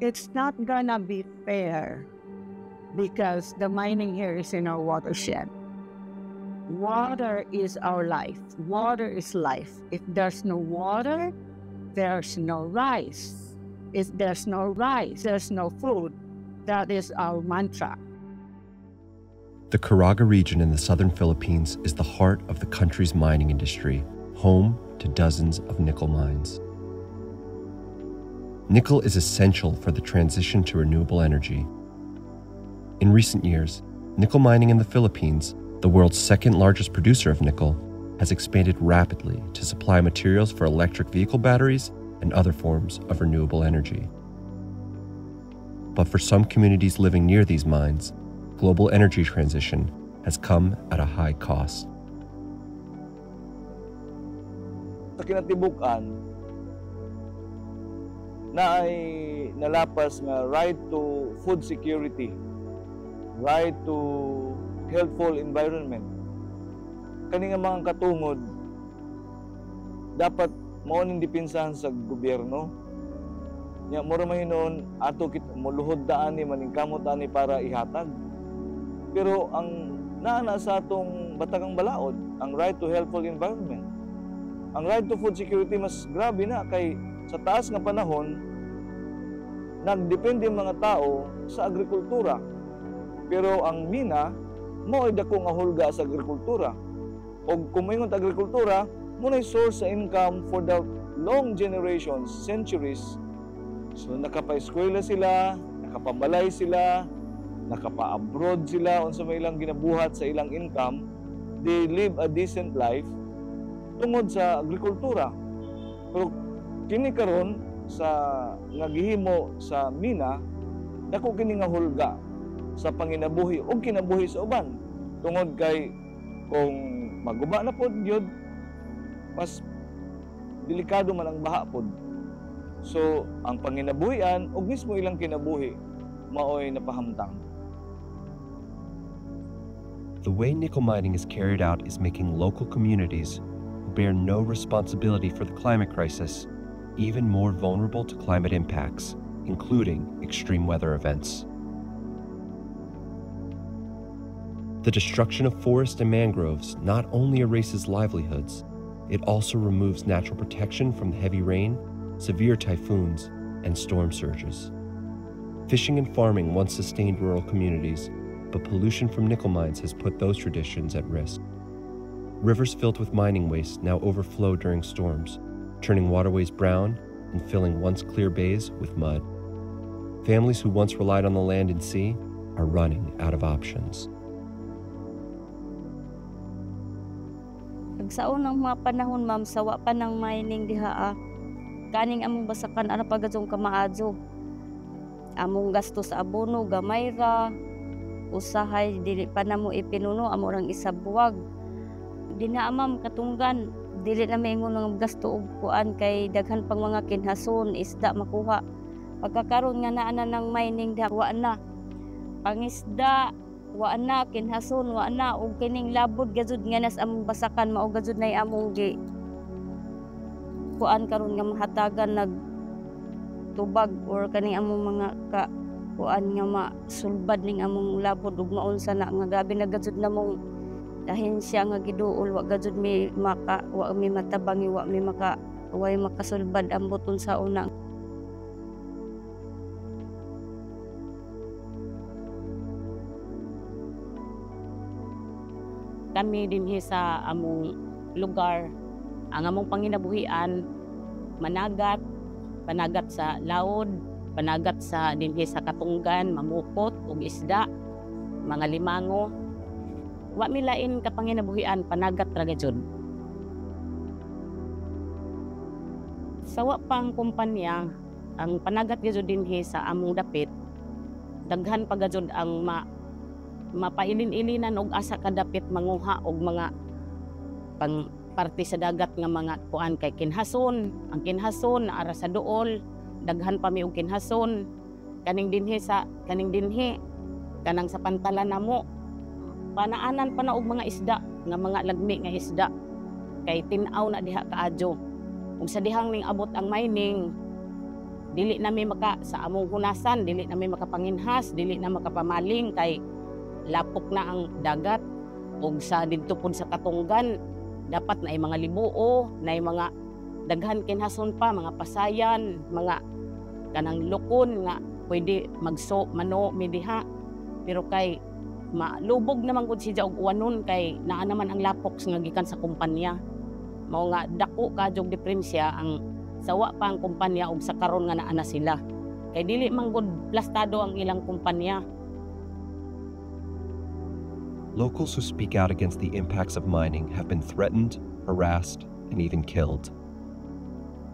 It's not gonna be fair because the mining here is in our watershed. Water is our life. Water is life. If there's no water, there's no rice. If there's no rice, there's no food. That is our mantra. The Caraga region in the southern Philippines is the heart of the country's mining industry, home to dozens of nickel mines. Nickel is essential for the transition to renewable energy. In recent years, nickel mining in the Philippines, the world's second largest producer of nickel, has expanded rapidly to supply materials for electric vehicle batteries and other forms of renewable energy. But for some communities living near these mines, global energy transition has come at a high cost. Sa kinatibukan, na ay nalapas nga right to food security, right to healthful environment. Kani nga mga katungod, dapat mauning dipinsahan sa gobyerno. Nya mura mahinon ato kit muluhod daan ni maningkamot ani para ihatag. Pero ang naana sa atong batagang balaod, ang right to healthful environment. Ang right to food security mas grabe na kay sa taas nga panahon nagdepende ang mga tao sa agrikultura. Pero ang mina mo ay dako nga hulga sa agrikultura. Og kung moingon ta agrikultura, mo na source sa income for the long generations, centuries. So nakapa-eskwela sila, nakapabalay sila, nakapa-abroad sila unsa may ilang ginabuhat sa ilang income. They live a decent life tungod sa agrikultura. Pero kini karon sa nagihimo sa mina, dako kini nga hulga sa panginabuhi o kinabuhi sa uban. Tungod kay kung maguba na pod gyud, mas delikado man ang baha pod. So ang panginabuhian o mismo ilang kinabuhi maoy napahamtang. The way nickel mining is carried out is making local communities who bear no responsibility for the climate crisis even more vulnerable to climate impacts, including extreme weather events. The destruction of forests and mangroves not only erases livelihoods, it also removes natural protection from heavy rain, severe typhoons, and storm surges. Fishing and farming once sustained rural communities, but pollution from nickel mines has put those traditions at risk. Rivers filled with mining waste now overflow during storms, turning waterways brown and filling once clear bays with mud. Families who once relied on the land and sea are running out of options. Sa unang mga panahon, ma'am, sawa pa ng mining diha, kaning among basakan ana pagadzong kamaadyo. Among gasto sa abono gamay ra, usahay dili pa namo ipinuno amo rang isabuwag. Di na ma'am katunggan, dili na maingon ng gasto og kuan kay daghan pang mga kinhason isda makuha. Pagkakaroon nga naa ng mining diha wa na. Pangisda wa na, kinhason wa na, ug kining labod gazud nga nas among basakan mao gazud nay among gi kuan karon nga mahatagan nag tubag or kaning among mga kuan nga masulbad ning among labod ug maunsa na nga gabi na gazud namong dahin siya nga giduol wa gazud mi maka wa mi matabangi wa mi maka way makasulbad ang buton sa una. Kami dinhi sa among lugar, ang among panginabuhian, managat sa laod, panagat sa dinhi sa katunggan, mamukot ug isda, mga limango. Wa milain ka panginabuhian, panagat ra gyud. Sawa pang kumpanya, ang panagat gyud dinhi sa among dapit, daghan pa gyud ang mapailin-ilinan og asa kadapit manguha og mga pang parte sa dagat nga mga kuan kay kinhason. Ang kinhason ara sa duol, daghan pa mi og kinhason. Kaning dinhi kanang sa pantalan namo. Panaanan pa na og mga isda nga mga lagmi nga isda. Kay tin-aw na diha kaadyo. Ug sa dihang ning abot ang mining, dili na may sa among hunasan, dili na may makapanginhas, dili na makapamaling kay lapok na ang dagat. Ug sa didto pud sa katunggan dapat na ay mga libuo, na ay mga daghan kinhason pa, mga pasayan, mga kanang lukon nga pwede mano midiha. Pero kay malubog naman gud siya og uwanon kay naa naman ang lapok nga gikan sa kumpanya. Mao nga dako kadjog diferensya ang sawa pa ang kumpanya og sa karon nga naa na sila. Kay dili man gud plastado ang ilang kumpanya. Locals who speak out against the impacts of mining have been threatened, harassed, and even killed.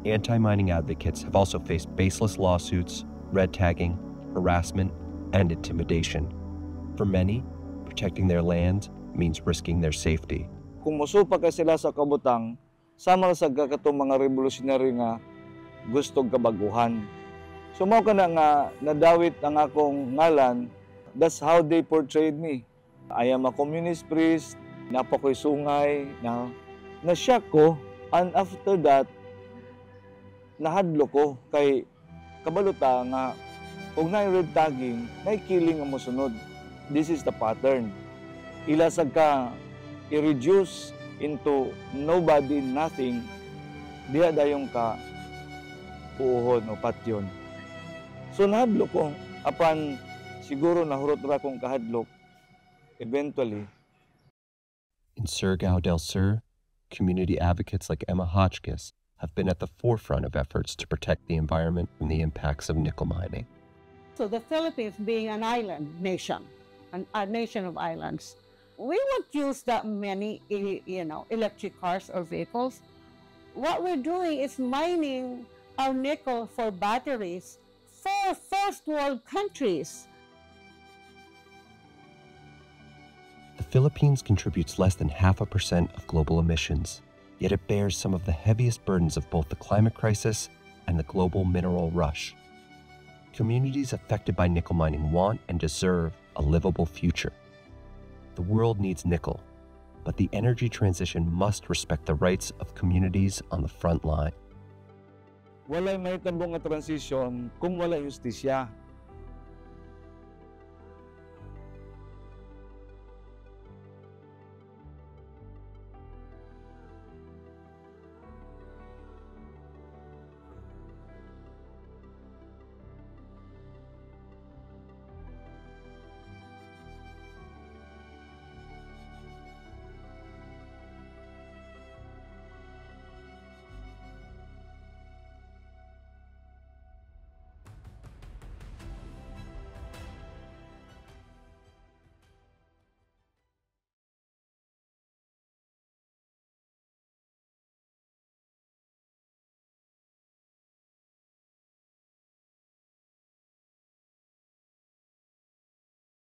Anti-mining advocates have also faced baseless lawsuits, red tagging, harassment, and intimidation. For many, protecting their land means risking their safety. Kung mosupa ka sila sa kabutang, sama sa katong mga revolutionary nga gustong kabaguhan. So mao ka na nga nadawit ang akong ngalan, that's how they portrayed me. I am a communist priest, napakoy sungay, na-shock ko, and after that, nahadlo ko kay kabaluta nga kung na-red tagging, na-killing ang musunod. This is the pattern. Ilasag ka i-reduce into nobody, nothing, diha dayong ka puuhon o patyon. So nahadlo ko, apan siguro nahurot ra kong kahadlok, eventually. In Surigao del Sur, community advocates like Emma Hotchkiss have been at the forefront of efforts to protect the environment from the impacts of nickel mining. So the Philippines being an island nation, a nation of islands, we won't use that many, electric cars or vehicles. What we're doing is mining our nickel for batteries for first world countries. The Philippines contributes less than 0.5% of global emissions, yet it bears some of the heaviest burdens of both the climate crisis and the global mineral rush. Communities affected by nickel mining want and deserve a livable future. The world needs nickel, but the energy transition must respect the rights of communities on the front line. Walay may tambong nga transition kung wala justisya.